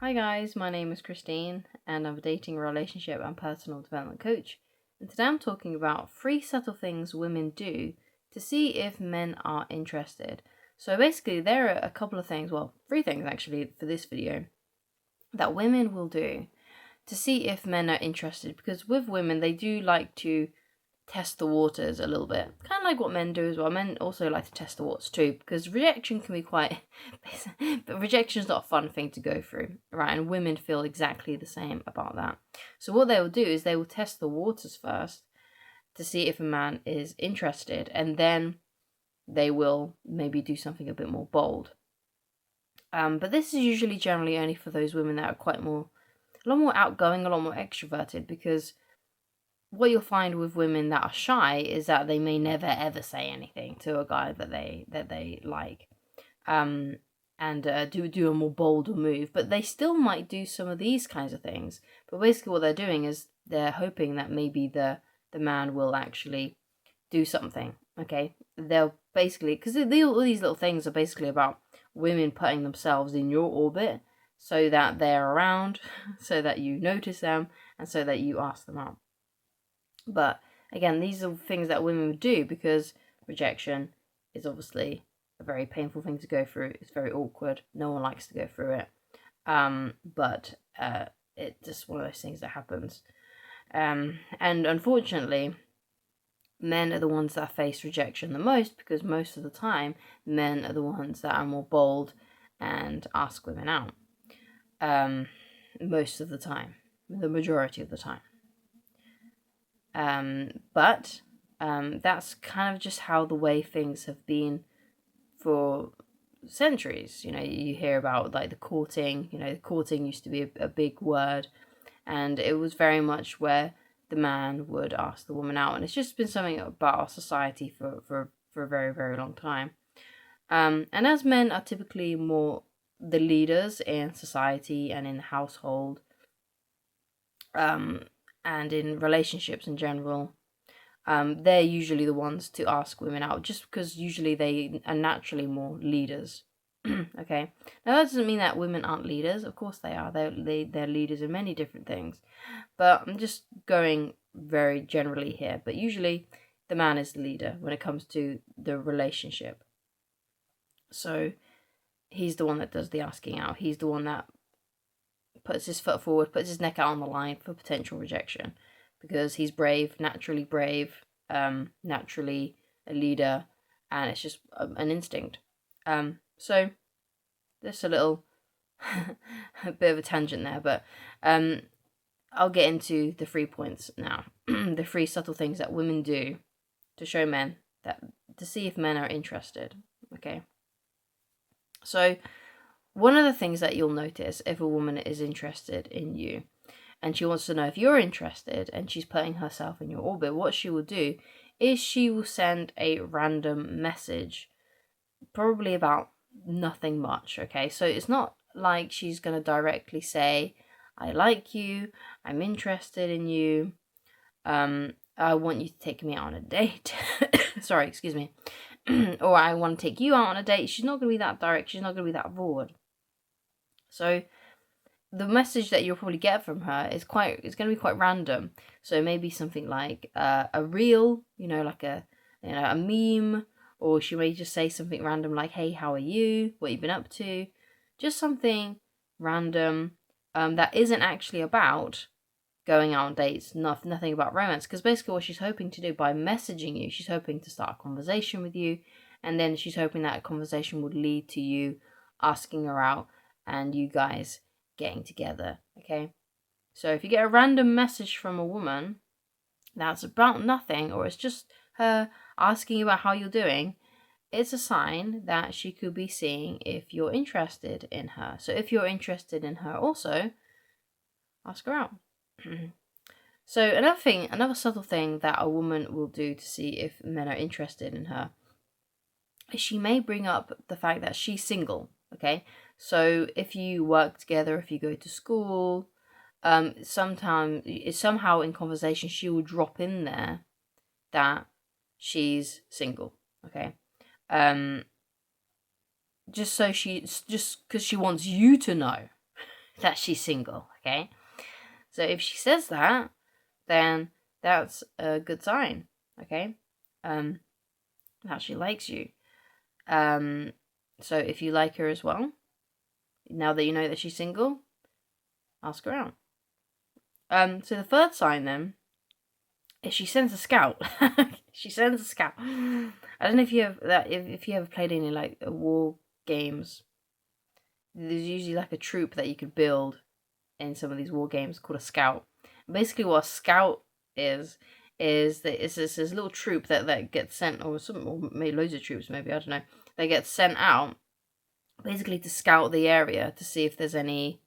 Hi guys, my name is Christine and I'm a dating, relationship and personal development coach. And today I'm talking about 3 subtle things women do to see if men are interested. So basically there are a couple of things, 3 things actually for this video, that women will do to see if men are interested, because with women they do like to test the waters a little bit, kind of like what men do as well. Men also like to test the waters too, because rejection can be quite but rejection is not a fun thing to go through, right? And women feel exactly the same about that. So what they will do is they will test the waters first to see if a man is interested, and then they will maybe do something a bit more bold. But this is usually generally only for those women that are a lot more outgoing, a lot more extroverted, because what you'll find with women that are shy is that they may never ever say anything to a guy that they like, and do a more bolder move, but they still might do some of these kinds of things. But basically, what they're doing is they're hoping that maybe the man will actually do something. Okay, they'll basically, because all these little things are basically about women putting themselves in your orbit so that they're around, so that you notice them, and so that you ask them out. But again, these are things that women would do because rejection is obviously a very painful thing to go through. It's very awkward. No one likes to go through it. But it's just one of those things that happens. And unfortunately, men are the ones that face rejection the most, because most of the time, men are the ones that are more bold and ask women out. Most of the time, the majority of the time. But that's kind of just how the way things have been for centuries. You hear about like the courting. Courting used to be a big word, and it was very much where the man would ask the woman out, and it's just been something about our society for a very, very long time. And as men are typically more the leaders in society and in the household, and in relationships in general, they're usually the ones to ask women out, just because usually they are naturally more leaders. Okay, now that doesn't mean that women aren't leaders. Of course they are. They're leaders in many different things, but I'm just going very generally here. But usually, the man is the leader when it comes to the relationship. So he's the one that does the asking out. He's the one that puts his foot forward, puts his neck out on the line for potential rejection, because he's brave, naturally a leader, and it's just an instinct. So there's a little a bit of a tangent there, but I'll get into the 3 points now. The 3 subtle things that women do to show men to see if men are interested. Okay. So one of the things that you'll notice if a woman is interested in you, and she wants to know if you're interested, and she's putting herself in your orbit, what she will do is she will send a random message, probably about nothing much, okay? So it's not like she's going to directly say, I like you, I'm interested in you, I want you to take me out on a date. Sorry, excuse me. Or I want to take you out on a date. She's not going to be that direct. She's not going to be that forward. So the message that you'll probably get from her is going to be quite random. So maybe something like a reel, like a meme, or she may just say something random like, "Hey, how are you? What you been up to?" Just something random that isn't actually about going out on dates, nothing about romance. Because basically what she's hoping to do by messaging you, she's hoping to start a conversation with you, and then she's hoping that conversation would lead to you asking her out and you guys getting together. Okay, so if you get a random message from a woman that's about nothing, or it's just her asking you about how you're doing, it's a sign that she could be seeing if you're interested in her. So if you're interested in her also, ask her out. So another subtle thing that a woman will do to see if men are interested in her is she may bring up the fact that she's single. Okay, so if you work together, if you go to school, somehow in conversation she will drop in there that she's single. Okay, just because she wants you to know that she's single, okay? So if she says that, then that's a good sign, okay? That she likes you. So if you like her as well, now that you know that she's single, ask her out. So the third sign then is she sends a scout. She sends a scout. I don't know if you have that. If you ever played any like war games, there's usually like a troop that you could build in some of these war games called a scout. Basically, what a scout is that it's this little troop that gets sent, or maybe loads of troops, maybe, I don't know. They get sent out basically to scout the area to see if there's any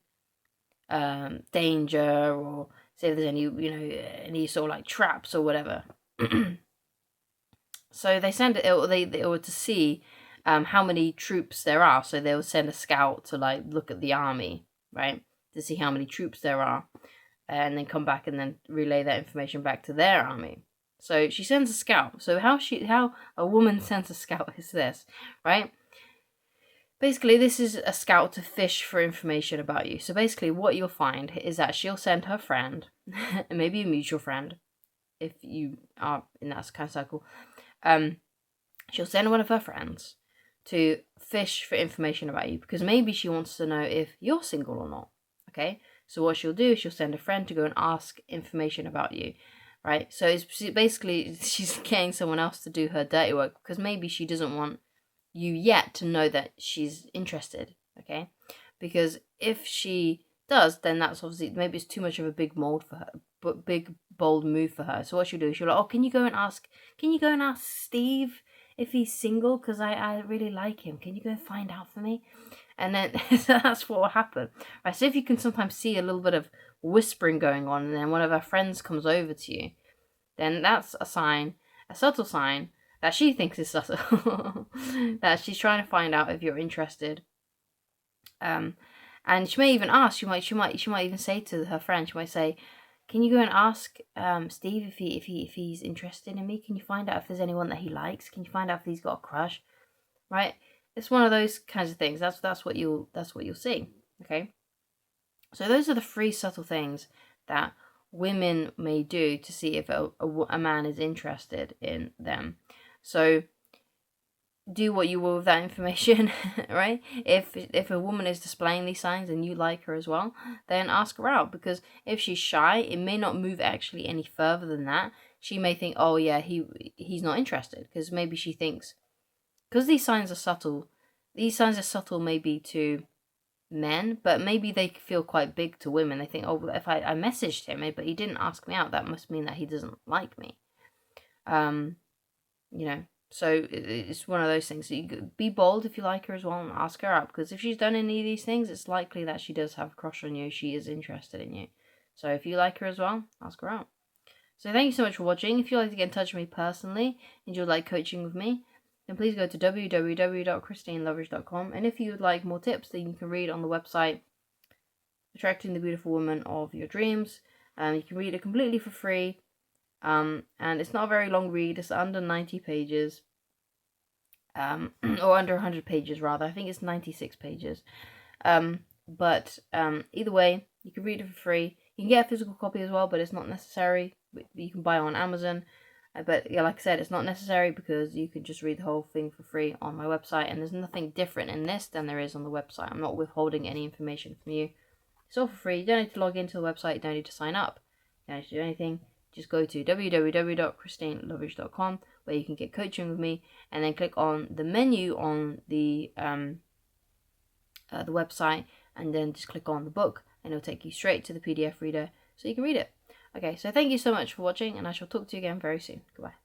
danger, or see if there's any sort of like traps or whatever. So they send it, or to see how many troops there are. So they'll send a scout to like look at the army, right, to see how many troops there are, and then come back and then relay that information back to their army. So she sends a scout. So how a woman sends a scout is this, right? Basically, this is a scout to fish for information about you. So basically, what you'll find is that she'll send her friend, maybe a mutual friend, if you are in that kind of circle. She'll send one of her friends to fish for information about you, because maybe she wants to know if you're single or not. Okay, so what she'll do is she'll send a friend to go and ask information about you, right? So it's basically she's getting someone else to do her dirty work, because maybe she doesn't want you yet to know that she's interested, okay? Because if she does, then that's obviously, maybe it's too much of a big mold for her, but big bold move for her. So what she'll do is she'll like, oh, can you go and ask Steve if he's single, because I really like him. Can you go and find out for me? And then so that's what will happen, right? So if you can sometimes see a little bit of whispering going on, and then one of her friends comes over to you, then that's a sign, a subtle sign, that she thinks is subtle, that she's trying to find out if you're interested. And she may even ask. She might even say to her friend, she might say, "Can you go and ask Steve if he's interested in me? Can you find out if there's anyone that he likes? Can you find out if he's got a crush?" Right? It's one of those kinds of things. That's what you'll see. Okay. So those are the 3 subtle things that women may do to see if a man is interested in them. So do what you will with that information, right? If a woman is displaying these signs and you like her as well, then ask her out, because if she's shy, it may not move actually any further than that. She may think, oh yeah, he's not interested, because maybe she thinks, because these signs are subtle maybe to men, but maybe they feel quite big to women. They think, oh, if I messaged him, but he didn't ask me out, that must mean that he doesn't like me. So it's one of those things. So you be bold if you like her as well, and ask her out, because if she's done any of these things, it's likely that she does have a crush on you. She is interested in you. So if you like her as well, ask her out. So thank you so much for watching. If you'd like to get in touch with me personally and you'd like coaching with me, then please go to www.christineloveridge.com. And if you would like more tips that you can read on the website, Attracting the Beautiful Woman of Your Dreams, you can read it completely for free. And it's not a very long read. It's under 90 pages. Or under 100 pages rather. I think it's 96 pages. But either way, you can read it for free. You can get a physical copy as well, but it's not necessary. You can buy it on Amazon. But yeah, like I said, it's not necessary, because you can just read the whole thing for free on my website, and there's nothing different in this than there is on the website. I'm not withholding any information from you. It's all for free. You don't need to log into the website. You don't need to sign up. You don't need to do anything. Just go to www.christineloveridge.com, where you can get coaching with me, and then click on the menu on the website, and then just click on the book, and it'll take you straight to the PDF reader so you can read it. Okay, so thank you so much for watching, and I shall talk to you again very soon. Goodbye.